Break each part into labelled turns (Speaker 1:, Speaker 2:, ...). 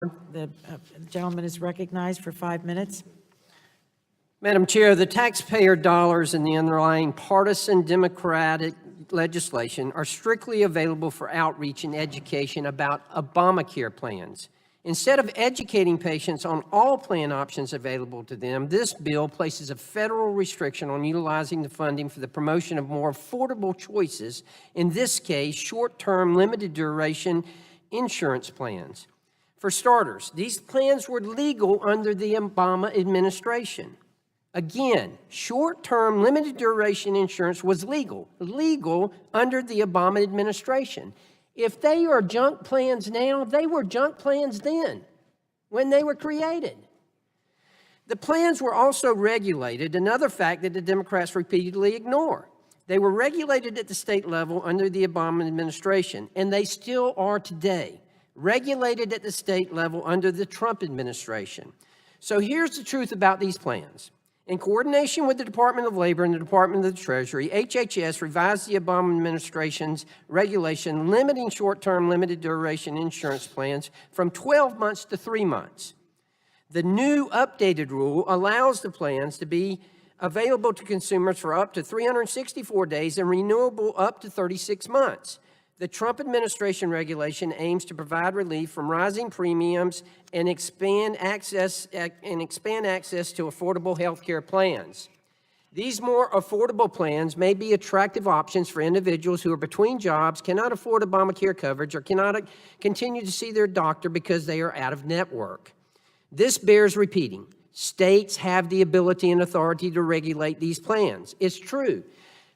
Speaker 1: The gentleman is recognized for 5 minutes.
Speaker 2: Madam Chair, the taxpayer dollars in the underlying partisan Democratic legislation are strictly available for outreach and education about Obamacare plans. Instead of educating patients on all plan options available to them, this bill places a federal restriction on utilizing the funding for the promotion of more affordable choices, in this case, short-term, limited-duration insurance plans. For starters, these plans were legal under the Obama administration. Again, short-term, limited-duration insurance was legal under the Obama administration. If they are junk plans now, they were junk plans then, when they were created. The plans were also regulated, another fact that the Democrats repeatedly ignore. They were regulated at the state level under the Obama administration, and they still are today, regulated at the state level under the Trump administration. So here's the truth about these plans. In coordination with the Department of Labor and the Department of the Treasury, HHS revised the Obama administration's regulation limiting short-term limited-duration insurance plans from 12 months to 3 months. The new updated rule allows the plans to be available to consumers for up to 364 days and renewable up to 36 months. The Trump administration regulation aims to provide relief from rising premiums and expand access to affordable health care plans. These more affordable plans may be attractive options for individuals who are between jobs, cannot afford Obamacare coverage, or cannot continue to see their doctor because they are out of network. This bears repeating. States have the ability and authority to regulate these plans. It's true.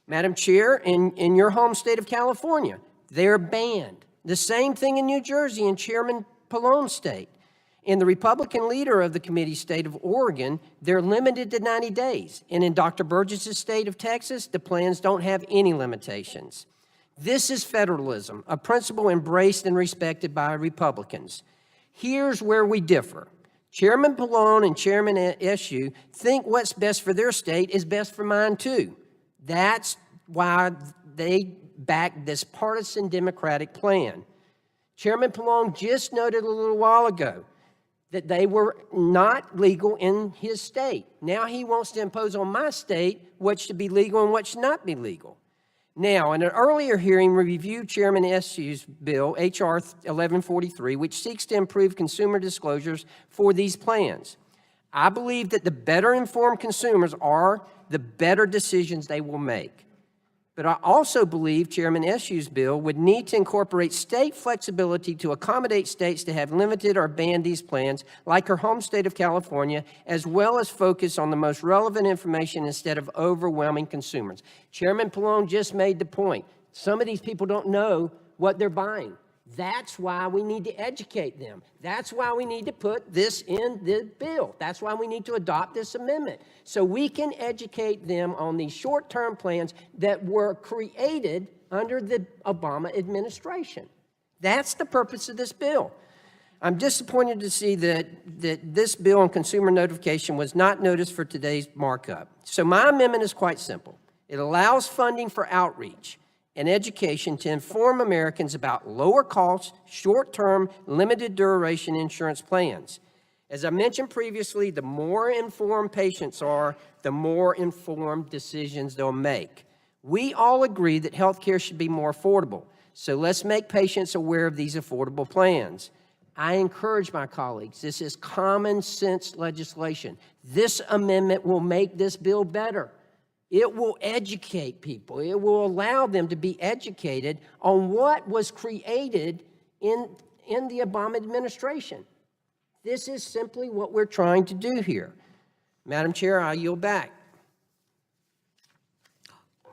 Speaker 2: Madam Chair, in your home state of California, they're banned. The same thing in New Jersey and Chairman Pallone's state. In the Republican leader of the committee state of Oregon, they're limited to 90 days. And in Dr. Burgess's state of Texas, the plans don't have any limitations. This is federalism, a principle embraced and respected by Republicans. Here's where we differ. Chairman Pallone and Chairman Eshoo think what's best for their state is best for mine too. That's why they back this partisan Democratic plan. Chairman Pallone just noted a little while ago that they were not legal in his state. Now he wants to impose on my state what should be legal and what should not be legal. Now, in an earlier hearing, we reviewed Chairman Eshoo's bill, H.R. 1143, which seeks to improve consumer disclosures for these plans. I believe that the better informed consumers are, the better decisions they will make. But I also believe Chairman Eshoo's bill would need to incorporate state flexibility to accommodate states to have limited or ban these plans, like her home state of California, as well as focus on the most relevant information instead of overwhelming consumers. Chairman Pallone just made the point. Some of these people don't know what they're buying. That's why we need to educate them. That's why we need to put this in the bill. That's why we need to adopt this amendment, so we can educate them on these short-term plans that were created under the Obama administration. That's the purpose of this bill. I'm disappointed to see that this bill on consumer notification was not noticed for today's markup. So my amendment is quite simple. It allows funding for outreach and education to inform Americans about lower cost, short-term, limited-duration insurance plans. As I mentioned previously, the more informed patients are, the more informed decisions they'll make. We all agree that health care should be more affordable, so let's make patients aware of these affordable plans. I encourage my colleagues, this is common sense legislation. This amendment will make this bill better. It will educate people. It will allow them to be educated on what was created in the Obama administration. This is simply what we're trying to do here. Madam Chair, I yield back.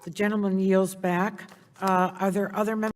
Speaker 1: The gentleman yields back. Are there other members?